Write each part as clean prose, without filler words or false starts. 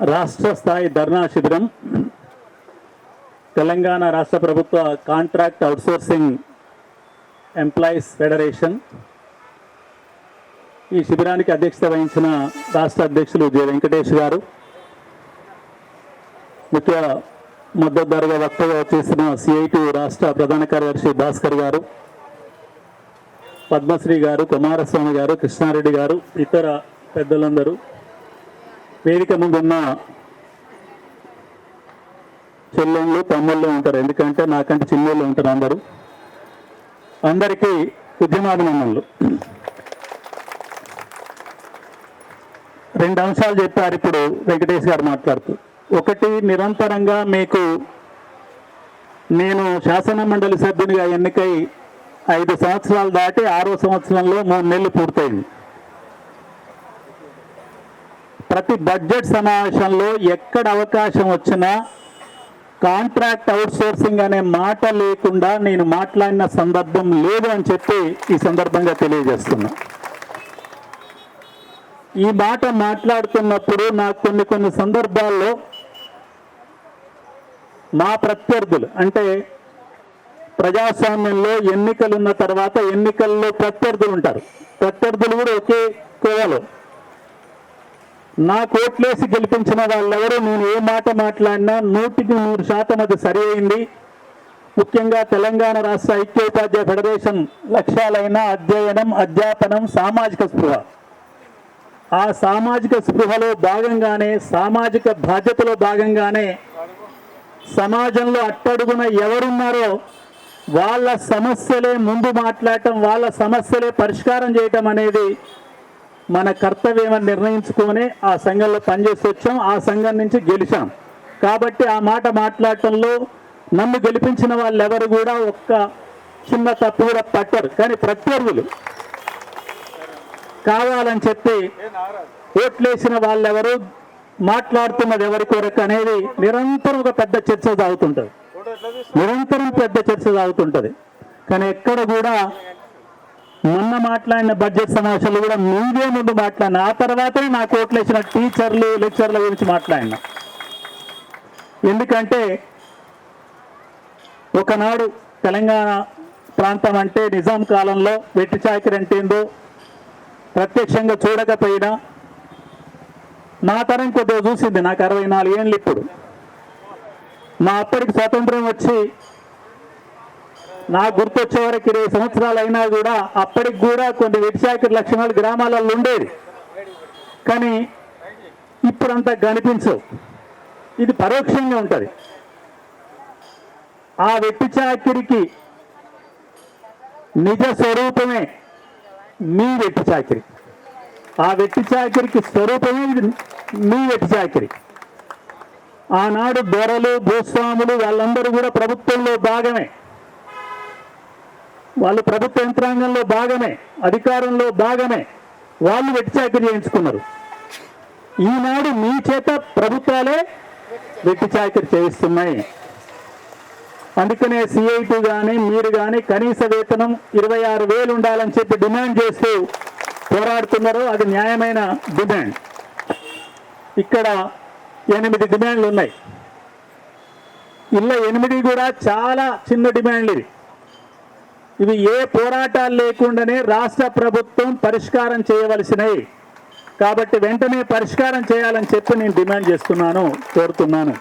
రాష్ట్ర స్థాయి ధర్నా శిబిరం తెలంగాణ రాష్ట్ర ప్రభుత్వ కాంట్రాక్ట్ అవుట్సోర్సింగ్ ఎంప్లాయీస్ ఫెడరేషన్ ఈ శిబిరానికి అధ్యక్షత వహించిన రాష్ట్ర అధ్యక్షులు జె వెంకటేష్ గారు, ముఖ్య మద్దతుదారుగా వక్తగా చేసిన సిఐటి రాష్ట్ర ప్రధాన కార్యదర్శి భాస్కర్ గారు, పద్మశ్రీ గారు, కుమారస్వామి గారు, కృష్ణారెడ్డి గారు, ఇతర పెద్దలందరూ, వేదిక ముందున్న చెల్లెళ్ళు తమ్ముళ్ళు ఉంటారు, ఎందుకంటే నాకంటే చిన్నోళ్ళు ఉంటారు, అందరికీ ఉద్యమాభినందనలు. రెండు అంశాలు చెప్పారు ఇప్పుడు వెంకటేష్ గారు మాట్లాడుతూ. ఒకటి, నిరంతరంగా మీకు నేను శాసన మండలి సభ్యునిగా ఎన్నికై 5 సంవత్సరాలు దాటి 6వ సంవత్సరంలో 3 నెలలు పూర్తయింది. ప్రతి బడ్జెట్ సమావేశంలో ఎక్కడ అవకాశం వచ్చినా కాంట్రాక్ట్ అవుట్సోర్సింగ్ అనే మాట లేకుండా నేను మాట్లాడిన సందర్భం లేదు అని చెప్పి ఈ సందర్భంగా తెలియజేస్తున్నా. ఈ మాట మాట్లాడుతున్నప్పుడు నాకు కొన్ని సందర్భాల్లో మా ప్రత్యర్థులు, అంటే ప్రజాస్వామ్యంలో ఎన్నికలు ఉన్న తర్వాత ఎన్నికల్లో ప్రత్యర్థులు ఉంటారు, ప్రత్యర్థులు కూడా ఒకే కోవలో. నా కోట్లేసి గెలిపించిన వాళ్ళెవరూ నేను ఏ మాట మాట్లాడినా 100% అది సరి అయింది. ముఖ్యంగా తెలంగాణ రాష్ట్ర ఐక్యోపాధ్యాయ ఫెడరేషన్ లక్ష్యాలైన అధ్యయనం, అధ్యాపనం, సామాజిక స్పృహ, ఆ సామాజిక స్పృహలో భాగంగానే, సామాజిక బాధ్యతలో భాగంగానే సమాజంలో అట్టడుగున ఎవరున్నారో వాళ్ళ సమస్యలే ముందు మాట్లాడటం, వాళ్ళ సమస్యలే పరిష్కారం చేయటం అనేది మన కర్తవ్యమని నిర్ణయించుకొని ఆ సంఘంలో పనిచేసి వచ్చాం, ఆ సంఘం నుంచి గెలిచాం. కాబట్టి ఆ మాట మాట్లాడటంలో నన్ను గెలిపించిన వాళ్ళెవరు కూడా ఒక్క చిన్న తప్పు కూడా పట్టరు. కానీ ప్రత్యర్థులు కావాలని చెప్పి ఓట్లేసిన వాళ్ళెవరు, మాట్లాడుతున్నది ఎవరి కొరకు అనేది నిరంతరం ఒక పెద్ద చర్చ సాగుతుంటుంది, నిరంతరం పెద్ద చర్చ సాగుతుంటుంది. కానీ ఎక్కడ కూడా మొన్న మాట్లాడిన బడ్జెట్ సమావేశాలు కూడా మీదే ముందు మాట్లాడిన, ఆ తర్వాతనే నాకు ఓట్లేసిన టీచర్లు, లెక్చర్ల గురించి మాట్లాడిన. ఎందుకంటే ఒకనాడు తెలంగాణ ప్రాంతం అంటే నిజాం కాలంలో వెట్టి చాకిరి అంటే ఏందో ప్రత్యక్షంగా చూడకపోయినా నా తరం కొద్దిగా చూసింది. నాకు 64 ఏళ్ళు ఇప్పుడు. మా అప్పటికి స్వాతంత్రం వచ్చి నాకు గుర్తొచ్చే వరకు 20 సంవత్సరాలు అయినా కూడా అప్పటికి కూడా కొన్ని వెట్టిచాకిరి లక్షణాలు గ్రామాలలో ఉండేది. కానీ ఇప్పుడంతా కనిపించవు, ఇది పరోక్షంగా ఉంటుంది. ఆ వెట్టిచాకిరికి నిజ స్వరూపమే మీ వెట్టిచాకిరి, ఆ వెట్టిచాకిరికి స్వరూపమే మీ వెట్టిచాకిరి. ఆనాడు దొరలు, భూస్వాములు వాళ్ళందరూ కూడా ప్రభుత్వంలో భాగమే, వాళ్ళు ప్రభుత్వ యంత్రాంగంలో భాగమే, అధికారంలో భాగమే, వాళ్ళు వెట్టిచాకిరి చేయించుకున్నారు. ఈనాడు మీ చేత ప్రభుత్వాలే వెట్టిచాకిరి చేయిస్తున్నాయి. అందుకనే సిఐటి కానీ మీరు కానీ కనీస వేతనం 26,000 ఉండాలని చెప్పి డిమాండ్ చేస్తూ పోరాడుతున్నారు. అది న్యాయమైన డిమాండ్. ఇక్కడ 8 డిమాండ్లు ఉన్నాయి. ఇలా 8 కూడా చాలా చిన్న డిమాండ్లు ఇవి ఏ పోరాటాలు లేకుండానే రాష్ట్ర ప్రభుత్వం పరిష్కారం చేయవలసినవి. కాబట్టి వెంటనే పరిష్కారం చేయాలని చెప్పి నేను డిమాండ్ చేస్తున్నాను, కోరుతున్నాను.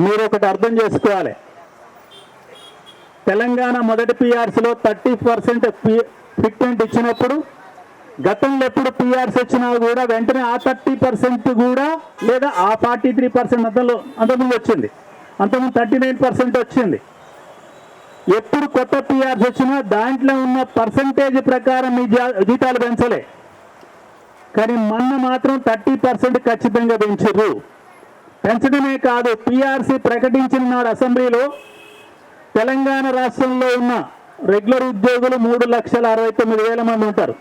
మీరు ఒకటి అర్థం చేసుకోవాలి, తెలంగాణ మొదటి పిఆర్సీలో 30% ఫిట్మెంట్ ఇచ్చినప్పుడు గతంలో ఎప్పుడు పిఆర్సీ వచ్చినా కూడా వెంటనే ఆ 30% కూడా లేదా ఆ 43% అంతకుముందు వచ్చింది, అంతకుముందు 39% వచ్చింది. ఎప్పుడు కొత్త పిఆర్సీ వచ్చినా దాంట్లో ఉన్న పర్సంటేజ్ ప్రకారం మీ జీతాలు పెంచలే. కానీ మొన్న మాత్రం 30% ఖచ్చితంగా పెంచారు. పెంచడమే కాదు, పిఆర్సీ ప్రకటించిన నాడు అసెంబ్లీలో తెలంగాణ రాష్ట్రంలో ఉన్న రెగ్యులర్ ఉద్యోగులు 3,69,000 మంది ఉంటారు.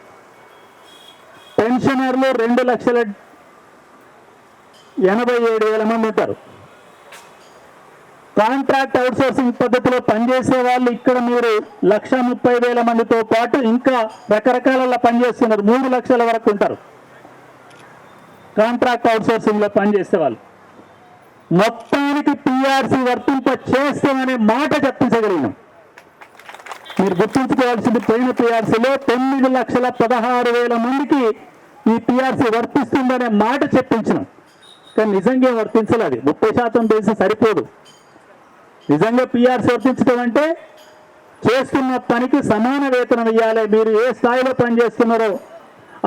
పెన్షనర్లు 2,87,000 మంది ఉంటారు. కాంట్రాక్ట్ అవుట్సోర్సింగ్ పద్ధతిలో పనిచేసే వాళ్ళు ఇక్కడ మీరు 1,30,000 మందితో పాటు ఇంకా రకరకాల పనిచేస్తున్నారు, 3 లక్షల వరకు ఉంటారు. కాంట్రాక్ట్ అవుట్సోర్సింగ్లో పనిచేసే వాళ్ళు. మొత్తానికి పిఆర్సీ వర్తింప చేస్తామనే మాట చెప్పించగలిగినాం. మీరు గుర్తుంచుకోవాల్సింది, పోయిన పిఆర్సీలో 9,16,000 మందికి ఈ పిఆర్సీ వర్తిస్తుందనే మాట చెప్పించినాం. కానీ నిజంగా వర్తించలేదు. 30% బేసి సరిపోదు. నిజంగా పిఆర్సీ వర్తించడం అంటే చేస్తున్న పనికి సమాన వేతనం ఇవ్వాలి. మీరు ఏ స్థాయిలో పనిచేస్తున్నారో,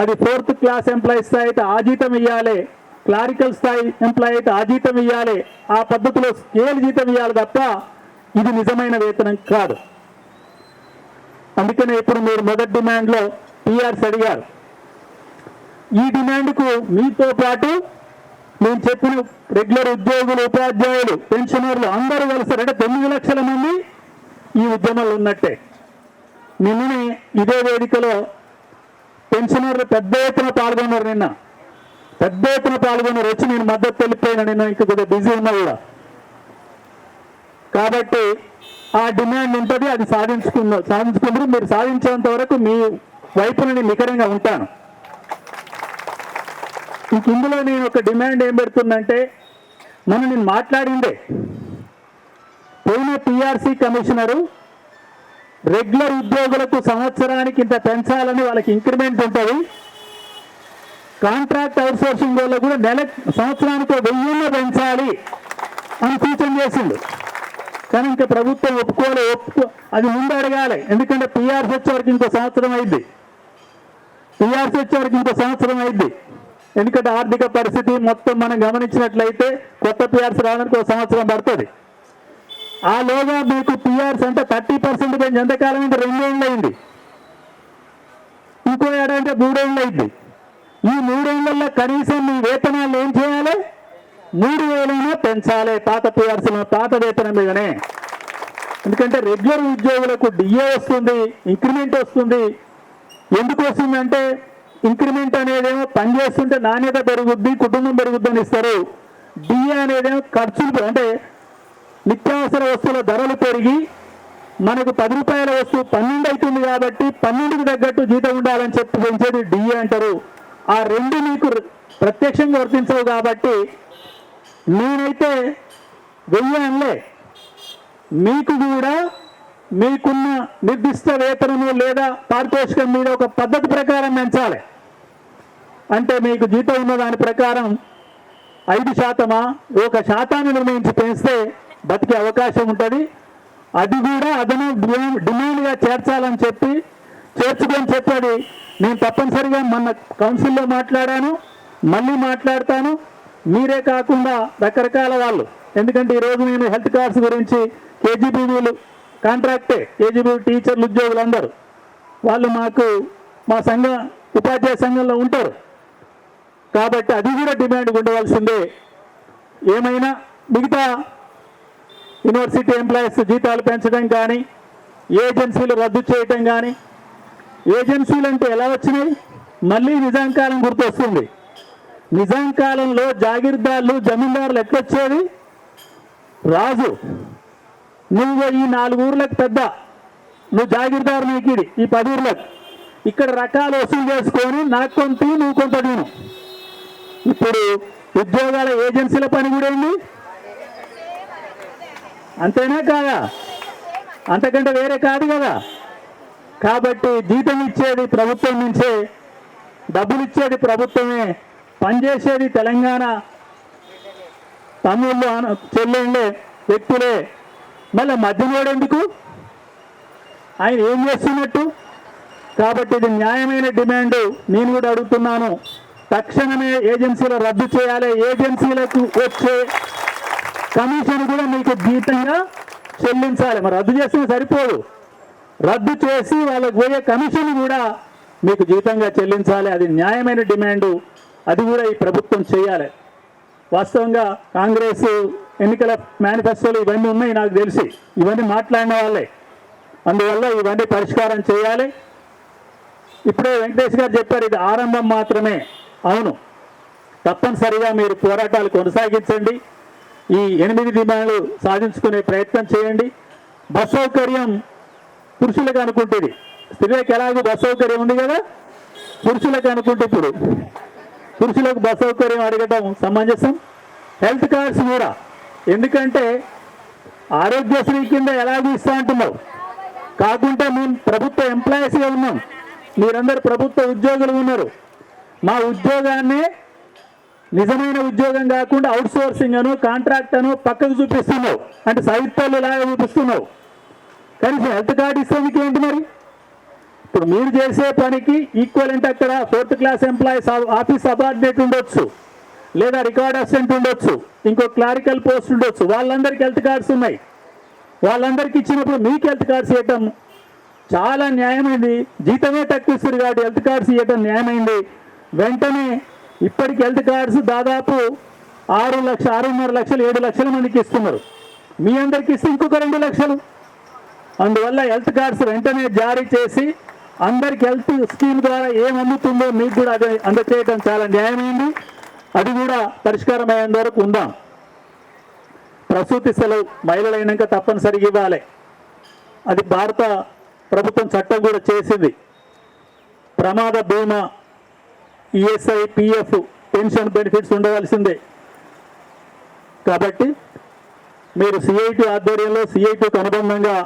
అది 4th క్లాస్ ఎంప్లాయీ స్థాయి అయితే ఆ జీతం ఇవ్వాలి, క్లారికల్ స్థాయి ఎంప్లాయీ అయితే ఆ జీతం ఇవ్వాలి. ఆ పద్ధతిలో స్కేల్ జీతం ఇవ్వాలి తప్ప ఇది నిజమైన వేతనం కాదు. అందుకనే ఇప్పుడు మీరు మొదటి డిమాండ్లో పిఆర్సీ అడిగారు. ఈ డిమాండ్కు మీతో పాటు నేను చెప్పిన రెగ్యులర్ ఉద్యోగులు, ఉపాధ్యాయులు, పెన్షనర్లు అందరూ కలిసి 9 లక్షల మంది ఈ ఉద్యమంలో ఉన్నట్టే. నిన్ననే ఇదే వేదికలో పెన్షనర్లు పెద్ద ఎత్తున పాల్గొన్నారు. నిన్న పెద్ద ఎత్తున పాల్గొన్నారు. వచ్చి నేను మద్దతు తెలిపోయినా, నిన్న ఇంకా కొద్దిగా బిజీ ఉన్నా కూడా. కాబట్టి ఆ డిమాండ్ ఉంటుంది, అది సాధించుకుందరు. మీరు సాధించేంత వరకు మీ వైపున నేను నికరంగా ఉంటాను. ఇంక ఇందులో నేను ఒక డిమాండ్ ఏం పెడుతుందంటే, నేను మాట్లాడిందే పోయిన పిఆర్సీ కమిషనరు రెగ్యులర్ ఉద్యోగులకు సంవత్సరానికి ఇంత పెంచాలని వాళ్ళకి ఇంక్రిమెంట్ ఉంటుంది, కాంట్రాక్ట్ అవుట్సోర్సింగ్ వల్ల కూడా సంవత్సరానికి 1000 పెంచాలి అని సూచన చేసిండు. కానీ ఇంకా ప్రభుత్వం అది ముందు అడగాలి. ఎందుకంటే పిఆర్సీ వచ్చేవరకు ఇంకో సంవత్సరం అయింది. ఎందుకంటే ఆర్థిక పరిస్థితి మొత్తం మనం గమనించినట్లయితే కొత్త పిఆర్సీ రావడానికి 1 సంవత్సరం పడుతుంది. ఆ లోగా మీకు పిఆర్సీ అంటే 30% పెంచి ఎంతకాలం అంటే 2 ఏళ్ళు అయింది. ఇంకో ఏడాది 3 ఏళ్ళు అయింది. ఈ 3 ఏళ్లలో కనీసం మీ వేతనాలు ఏం చేయాలి? 3,000 పెంచాలి. పాత పిఆర్సీలో పాత వేతనం మీదనే. ఎందుకంటే రెగ్యులర్ ఉద్యోగులకు డిఏ వస్తుంది, ఇంక్రిమెంట్ వస్తుంది. ఎందుకు వస్తుందంటే ఇంక్రిమెంట్ అనేదేమో పనిచేస్తుంటే నాణ్యత పెరుగుద్ది, కుటుంబం పెరుగుద్ది అని ఇస్తారు. డిఏ అనేదేమో ఖర్చులు, అంటే నిత్యావసర వస్తువుల ధరలు పెరిగి మనకు 10 రూపాయల వస్తువు 12 అవుతుంది కాబట్టి 12కి తగ్గట్టు జీతం ఉండాలని చెప్పి పెంచేది డిఏ అంటారు. ఆ రెండు మీకు ప్రత్యక్షంగా వర్తించవు కాబట్టి నేనైతే 1000 అనలే. మీకు కూడా మీకున్న నిర్దిష్ట వేతనము లేదా పారితోషికం మీద ఒక పద్ధతి ప్రకారం పెంచాలి. అంటే మీకు జీతం ఉన్న దాని ప్రకారం 5%, 1% నిర్ణయించి పెంచితే బతికే అవకాశం ఉంటుంది. అది కూడా అదను డిమాండ్గా చేర్చాలని చేర్చుకొని చెప్పాడు. నేను తప్పనిసరిగా మొన్న కౌన్సిల్లో మాట్లాడాను, మళ్ళీ మాట్లాడతాను. మీరే కాకుండా రకరకాల వాళ్ళు, ఎందుకంటే ఈరోజు నేను హెల్త్ కార్డ్స్ గురించి కేజీబీవీలు కాంట్రాక్టే, కేజీబీవీ టీచర్లు, ఉద్యోగులు అందరూ వాళ్ళు మా ఉపాధ్యాయ సంఘంలో ఉంటారు కాబట్టి అది కూడా డిమాండ్ ఉండవలసిందే. ఏమైనా మిగతా యూనివర్సిటీ ఎంప్లాయీస్ జీతాలు పెంచడం కానీ, ఏజెన్సీలు రద్దు చేయటం కానీ, ఏజెన్సీలు అంటే ఎలా వచ్చినాయి? మళ్ళీ నిజాం కాలం గుర్తొస్తుంది. నిజాం కాలంలో జాగీర్దార్లు, జమీందారులు ఎట్లొచ్చేది? రాజు నువ్వు ఈ 4 ఊర్లకు పెద్ద, నువ్వు జాగీర్దారు, నీకు ఇది ఈ 10 ఊర్లకు, ఇక్కడ రకాలు వసూలు చేసుకొని నాకు కొంత నువ్వు కొంత నేను. ఇప్పుడు ఉద్యోగాల ఏజెన్సీల పని కూడా ఏంది? అంతేనా కాదా? అంతకంటే వేరే కాదు కదా. కాబట్టి జీతం ఇచ్చేది ప్రభుత్వం నుంచే, డబ్బులు ఇచ్చేది ప్రభుత్వమే, పనిచేసేది తెలంగాణ తమ్ముళ్ళు, చెల్లెళ్ళే, వ్యక్తులే. మళ్ళీ మధ్యనోడు ఎందుకు? ఆయన ఏం చేస్తున్నట్టు? కాబట్టి ఇది న్యాయమైన డిమాండ్. నేను కూడా అడుగుతున్నాను, తక్షణమే ఏజెన్సీలు రద్దు చేయాలి. ఏజెన్సీలకు వచ్చే కమిషన్ కూడా మీకు జీతంగా చెల్లించాలి. మరి రద్దు చేస్తే సరిపోదు, రద్దు చేసి వాళ్ళకు పోయే కమిషన్ కూడా మీకు జీతంగా చెల్లించాలి. అది న్యాయమైన డిమాండు. అది కూడా ఈ ప్రభుత్వం చేయాలి. వాస్తవంగా కాంగ్రెస్ ఎన్నికల మేనిఫెస్టోలు ఇవన్నీ ఉన్నాయి నాకు తెలిసి, ఇవన్నీ మాట్లాడిన వాళ్ళే. అందువల్ల ఇవన్నీ పరిష్కారం చేయాలి. ఇప్పుడే వెంకటేష్ గారు చెప్పారు, ఇది ఆరంభం మాత్రమే. అవును, తప్పనిసరిగా మీరు పోరాటాలు కొనసాగించండి. ఈ 8 డిమాండ్లు సాధించుకునే ప్రయత్నం చేయండి. బస్ సౌకర్యం పురుషులకు అనుకుంటుంది, స్త్రీలకు ఎలాగో బస్ సౌకర్యం ఉంది కదా, పురుషులకు అనుకుంటే ఇప్పుడు పురుషులకు బస్ సౌకర్యం అడగటం సమంజసం. హెల్త్ కార్డ్స్ కూడా, ఎందుకంటే ఆరోగ్యశ్రీ కింద ఎలాగూ ఇస్తా అంటున్నావు, కాకుంటే మేము ప్రభుత్వ ఎంప్లాయీస్గా ఉన్నాం, మీరందరూ ప్రభుత్వ ఉద్యోగులు ఉన్నారు. మా ఉద్యోగాన్ని నిజమైన ఉద్యోగం కాకుండా అవుట్ సోర్సింగ్ అను కాంట్రాక్ట్ అను పక్కకు చూపిస్తున్నావు, అంటే సాహిత్యాలు ఇలాగే చూపిస్తున్నావు. కనీసం హెల్త్ కార్డు ఇస్తేందుకు ఏంటి మరి? ఇప్పుడు మీరు చేసే పనికి ఈక్వలెంట్ అక్కడ 4th class employees office subordinate ఉండొచ్చు, లేదా రికార్డ్ అసిస్టెంట్ ఉండొచ్చు, ఇంకో క్లారికల్ పోస్ట్ ఉండొచ్చు, వాళ్ళందరికీ హెల్త్ కార్డ్స్ ఉన్నాయి. వాళ్ళందరికీ ఇచ్చినప్పుడు మీకు హెల్త్ కార్డ్స్ ఇవ్వటం చాలా న్యాయమైంది. జీతమే తక్కువ ఇస్తారు కాబట్టి హెల్త్ కార్డ్స్ ఇవ్వటం న్యాయమైంది. వెంటనే ఇప్పటికి హెల్త్ కార్డ్స్ దాదాపు 6,500,000 7 లక్షల మందికి ఇస్తున్నారు. మీ అందరికి ఇస్తే ఇంకొక 2 లక్షలు. అందువల్ల హెల్త్ కార్డ్స్ వెంటనే జారీ చేసి అందరికి హెల్త్ స్కీమ్ ద్వారా ఏం అందుతుందో మీకు కూడా అది అందచేయడం చాలా న్యాయమైంది. అది కూడా పరిష్కారం అయ్యేంత వరకు ఉందాం. ప్రసూతి సెలవు మహిళలైనాక తప్పనిసరిగా ఇవ్వాలి. అది భారత ప్రభుత్వం చట్టం కూడా చేసింది. ప్రమాద బీమా, ఈఎస్ఐ, పిఎఫ్, పెన్షన్ బెనిఫిట్స్ ఉండవలసిందే. కాబట్టి మీరు సిఐటి ఆధ్వర్యంలో సిఐటికి అనుబంధంగా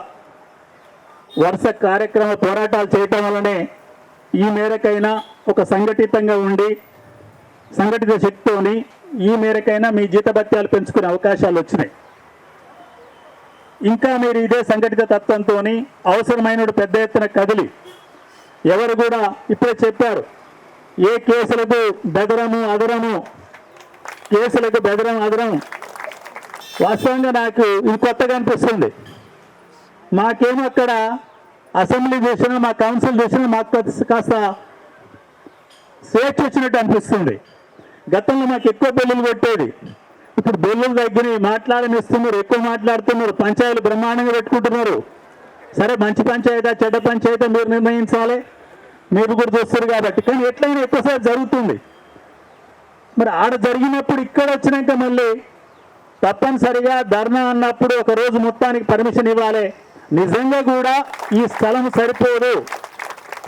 వరుస కార్యక్రమ పోరాటాలు చేయటం వల్లనే ఈ మేరకైనా ఒక సంఘటితంగా ఉండి సంఘటిత శక్తితోని ఈ మేరకైనా మీ జీతభత్యాలు పెంచుకునే అవకాశాలు వచ్చినాయి. ఇంకా మీరు ఇదే సంఘటిత తత్వంతో అవసరమైన పెద్ద ఎత్తున కదిలి, ఎవరు కూడా ఇప్పుడే చెప్పారు, ఏ కేసులకు బెదరము అదరము, కేసులకు బెదరం అదరం. వాస్తవంగా నాకు ఇది కొత్తగా అనిపిస్తుంది. మాకేమో అక్కడ అసెంబ్లీ చూసినా, మా కౌన్సిల్ చూసినా మాకు కాస్త స్వేచ్ఛ వచ్చినట్టు అనిపిస్తుంది. గతంలో మాకు ఎక్కువ బిల్లులు కొట్టేది, ఇప్పుడు బిల్లులు తగ్గినాయి, మాట్లాడనిస్తున్నారు, ఎక్కువ మాట్లాడుతున్నారు, పంచాయతీలు బ్రహ్మాండంగా పెట్టుకుంటున్నారు. సరే, మంచి పంచాయతీ చెడ్డ పంచాయతీ మీరు నిర్ణయించాలి, మీరు కూడా చూస్తారు కాబట్టి. కానీ ఎట్లయినా ఎక్కువసారి జరుగుతుంది. మరి ఆడ జరిగినప్పుడు ఇక్కడ వచ్చినాక మళ్ళీ తప్పనిసరిగా ధర్నా అన్నప్పుడు ఒక రోజు మొత్తానికి పర్మిషన్ ఇవ్వాలి. నిజంగా కూడా ఈ స్థలం సరిపోదు,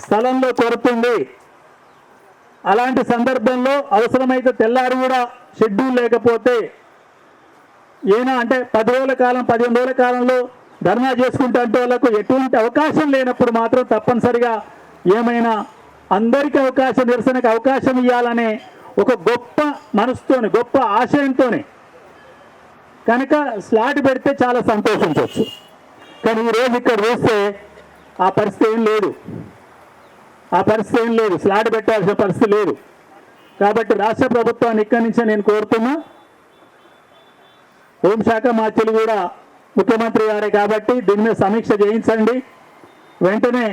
స్థలంలో కొరతుంది. అలాంటి సందర్భంలో అవసరమైతే తెల్లారి కూడా షెడ్యూల్ లేకపోతే ఏనా అంటే 10 రోజుల కాలం 15 రోజుల కాలంలో ధర్నా చేసుకుంటే అంటే వాళ్ళకు ఎటువంటి అవకాశం లేనప్పుడు మాత్రం తప్పనిసరిగా ఏమైనా అందరికీ అవకాశం, నిరసనకు అవకాశం ఇవ్వాలనే ఒక గొప్ప మనసుతోని, గొప్ప ఆశయంతోనే కనుక స్లాట్ పెడితే చాలా సంతోషించవచ్చు. కానీ ఈరోజు ఇక్కడ చూస్తే ఆ పరిస్థితి ఏం లేదు, స్లాట్ పెట్టాల్సిన పరిస్థితి లేదు. కాబట్టి రాష్ట్ర ప్రభుత్వాన్ని ఇక్కడి నుంచే నేను కోరుతున్నా, హోంశాఖ మార్చులు కూడా ముఖ్యమంత్రి గారే కాబట్టి దీని మీద సమీక్ష చేయించండి. వెంటనే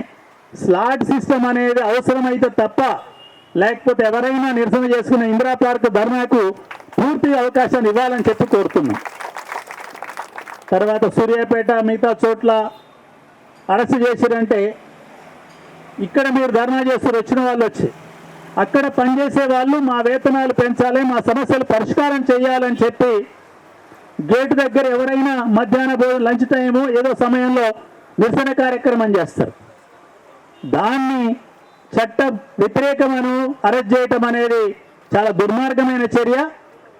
స్లాట్ సిస్టమ్ అనేది అవసరమైతే తప్ప, లేకపోతే ఎవరైనా నిరసన చేసుకున్న ఇందిరా పార్క్ ధర్నాకు పూర్తి అవకాశాన్ని ఇవ్వాలని చెప్పి కోరుతున్నాం. తర్వాత సూర్యాపేట మిగతా చోట్ల అరెస్ట్ చేసిరంటే ఇక్కడ మీరు ధర్నా చేస్తారు, వచ్చిన వాళ్ళు వచ్చి అక్కడ పనిచేసే వాళ్ళు మా వేతనాలు పెంచాలి, మా సమస్యలు పరిష్కారం చేయాలని చెప్పి గేటు దగ్గర ఎవరైనా మధ్యాహ్న భోజనం లంచ్ టైము ఏదో సమయంలో నిరసన కార్యక్రమం చేస్తారు. దాన్ని చట్ట వ్యతిరేకమను అరెస్ట్ చేయటం అనేది చాలా దుర్మార్గమైన చర్య.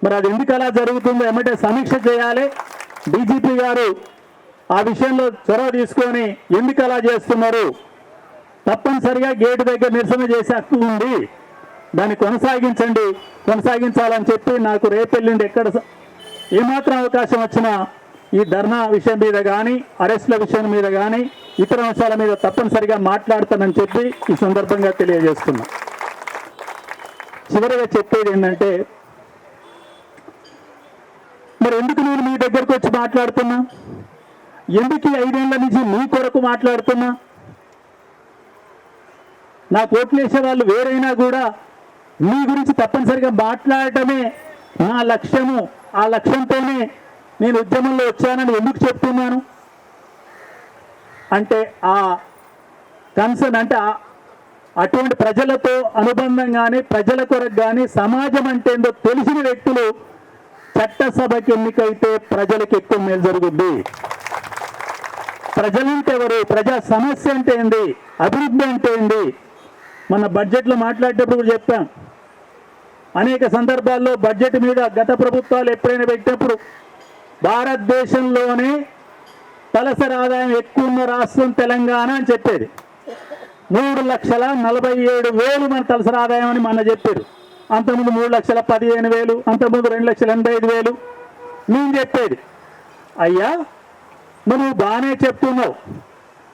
మరి అది ఎందుకు అలా జరుగుతుందో ఏమంటే సమీక్ష చేయాలి. డీజీపీ గారు ఆ విషయంలో చొరవ తీసుకొని ఎందుకు అలా చేస్తున్నారు, తప్పనిసరిగా గేటు దగ్గర నిరసన చేసే హక్కు ఉంది, దాన్ని కొనసాగించాలని చెప్పి నాకు రేపెల్లుండి ఎక్కడ ఏమాత్రం అవకాశం వచ్చినా ఈ ధర్నా విషయం మీద కానీ, అరెస్టుల విషయం మీద కానీ, ఇతర అంశాల మీద తప్పనిసరిగా మాట్లాడతానని చెప్పి ఈ సందర్భంగా తెలియజేస్తున్నా. చివరిగా చెప్పేది ఏంటంటే, మరి ఎందుకు నేను మీ దగ్గరకు వచ్చి మాట్లాడుతున్నా, ఎందుకు 5 ఏళ్ల నుంచి మీ కొరకు మాట్లాడుతున్నా? నాకు ఓట్లేసే వాళ్ళు వేరైనా కూడా మీ గురించి తప్పనిసరిగా మాట్లాడటమే నా లక్ష్యము. ఆ లక్ష్యంతోనే నేను ఉద్యమంలో వచ్చానని ఎందుకు చెప్తున్నాను అంటే, ఆ కన్సర్న్ అంటే అటువంటి ప్రజలతో అనుబంధం కానీ, ప్రజల కొరకు కానీ, సమాజం అంటే ఏందో తెలిసిన వ్యక్తులు చట్టసభకి ఎన్నికైతే ప్రజలకు ఎక్కువ మేలు జరుగుద్ది. ప్రజలంటే ఎవరు, ప్రజా సమస్య అంటే ఏంది, అభివృద్ధి అంటే ఏంది. మన బడ్జెట్లో మాట్లాడేటప్పుడు కూడా చెప్పాం, అనేక సందర్భాల్లో బడ్జెట్ మీద గత ప్రభుత్వాలు ఎప్పుడైనా పెట్టినప్పుడు భారతదేశంలోనే తలసరి ఆదాయం ఎక్కువ ఉన్న రాష్ట్రం తెలంగాణ అని చెప్పేది. 3,47,000 మన తలసరి ఆదాయం అని మొన్న చెప్పారు. అంతకుముందు 3,15,000, అంతకుముందు 2,85,000 నేను చెప్పేది. అయ్యా నువ్వు బాగానే చెప్తున్నావు.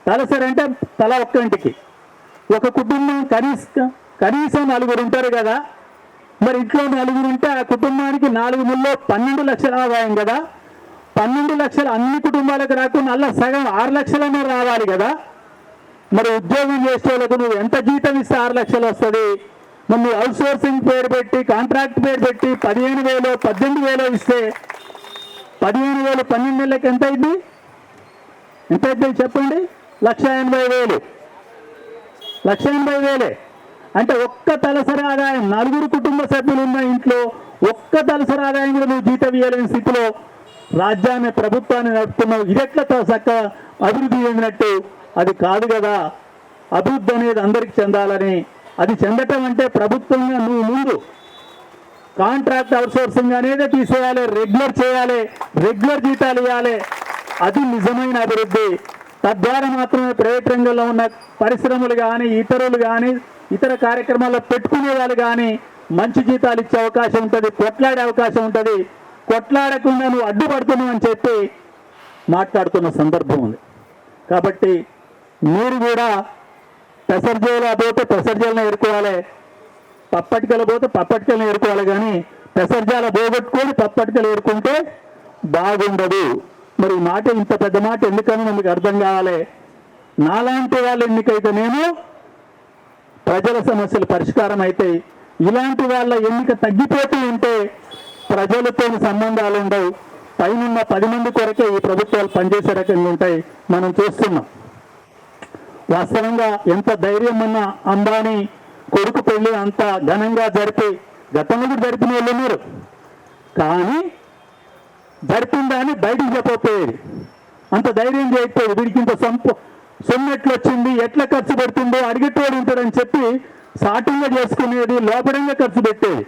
తలసరి అంటే తల ఒక్కంటికి ఒక కుటుంబం కనీసం 4 ఉంటారు కదా. మరి ఇంట్లో 4 ఉంటే ఆ కుటుంబానికి 4 నెలల్లో 12 లక్షల ఆదాయం కదా. 12 లక్షలు అన్ని కుటుంబాలకు రాకుండా అలా సగం 6 లక్షలనే రావాలి కదా. మరి ఉద్యోగం చేసే వాళ్ళకు నువ్వు ఎంత జీతం ఇస్తే 6 లక్షలు వస్తుంది. మరి నువ్వు అవుట్ సోర్సింగ్ పేరు పెట్టి కాంట్రాక్ట్ పేరు పెట్టి 15,000 18,000 ఇస్తే 15,000 12 నెలలకు ఎంత అయింది? చెప్పండి. 1,80,000. 1,80,000 అంటే ఒక్క తలసరి ఆదాయం 4 కుటుంబ సభ్యులు ఉన్న ఇంట్లో ఒక్క తలసరి ఆదాయం కూడా నువ్వు జీతం ఇవ్వలేని స్థితిలో రాజ్యాన్ని ప్రభుత్వాన్ని నడుపుతున్నావు. ఇదెట్లా చక్క అభివృద్ధి చెందినట్టు? అది కాదు కదా. అభివృద్ధి అనేది అందరికి చెందాలని, అది చెందటం అంటే ప్రభుత్వంగా నువ్వు ముందు కాంట్రాక్ట్ అవుట్సోర్సింగ్ అనేది తీసేయాలి, రెగ్యులర్ చేయాలి, రెగ్యులర్ జీతాలు ఇవ్వాలి. అది నిజమైన అభివృద్ధి. తద్వారా మాత్రమే ప్రైవేట్ రంగంలో ఉన్న పరిశ్రమలు కానీ ఇతరులు కానీ ఇతర కార్యక్రమాల్లో పెట్టుకునే వాళ్ళు కానీ మంచి జీతాలు ఇచ్చే అవకాశం ఉంటుంది, కొట్లాడే అవకాశం ఉంటుంది. కొట్లాడకుండా నువ్వు అడ్డుపడుతున్నావు అని చెప్పి మాట్లాడుతున్న సందర్భం ఉంది. కాబట్టి మీరు కూడా పెసర్జేలా పోతే పెసర్జేలను ఎదుర్కోవాలి, పప్పటికలు పోతే పప్పటికలను ఎదుర్కోవాలి. కానీ పెసర్జాల పోగొట్టుకొని పప్పటికలు ఎదుర్కొంటే బాగుండదు. మరి ఈ మాట ఇంత పెద్ద మాట ఎందుకని మీకు అర్థం కావాలి. నాలాంటి వాళ్ళు ఎన్నికైతేనేమో ప్రజల సమస్యలు పరిష్కారం అవుతాయి. ఇలాంటి వాళ్ళ ఎన్నిక తగ్గిపోతూ ఉంటే ప్రజలతో సంబంధాలు ఉండవు. పైనున్న 10 మంది కొరకే ఈ ప్రభుత్వాలు పనిచేసే రకంగా ఉంటాయి. మనం చూస్తున్నాం. వాస్తవంగా ఎంత ధైర్యం ఉన్న అంబానీ కొడుకు పెళ్లి అంత ఘనంగా జరిపి గతంలో కూడా జరిపిన వాళ్ళు ఉన్నారు. కానీ జరిపిందని బయటికి చెప్పకపోయేది. అంత ధైర్యం చేయకపోయేది. వీడికి ఇంత సొమ్ము ఎట్లా వచ్చింది, ఎట్లా ఖర్చు పెడుతుందో అడిగేటోడు ఉంటాడని చెప్పి సాటింగ్గా చేసుకునేది, లోపడంగా ఖర్చు పెట్టేది.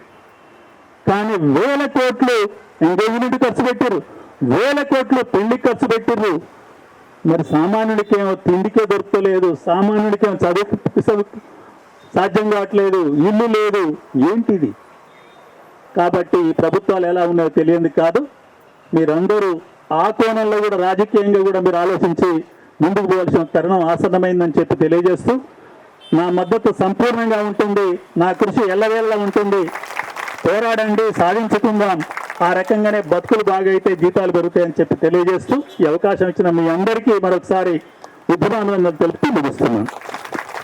కానీ 1,000 కోట్లు ఎంగేజ్మెంట్ ఖర్చు పెట్టారు, 1,000 కోట్లు పెళ్లికి ఖర్చు పెట్టారు. మరి సామాన్యుడికేమో తిండికే దొరకలేదు, సామాన్యుడికేమో చదువు సాధ్యం కావట్లేదు, ఇల్లు లేదు. ఏంటిది? కాబట్టి ఈ ప్రభుత్వాలు ఎలా ఉన్నాయో తెలియంది కాదు. మీరందరూ ఆ కోణంలో కూడా రాజకీయంగా కూడా మీరు ఆలోచించి ముందుకు పోవాల్సిన తరుణం ఆసన్నమైందని చెప్పి తెలియజేస్తూ, నా మద్దతు సంపూర్ణంగా ఉంటుంది, నా కృషి ఎల్లవేళలా ఉంటుంది. పోరాడండి, సాధించుకుందాం. ఆ రకంగానే బతుకులు బాగైతే జీతాలు పెరుగుతాయని చెప్పి తెలియజేస్తూ ఈ అవకాశం ఇచ్చిన మీ అందరికీ మరొకసారి ఉద్యమాలను తెలుపుతూ ముగిస్తున్నాను.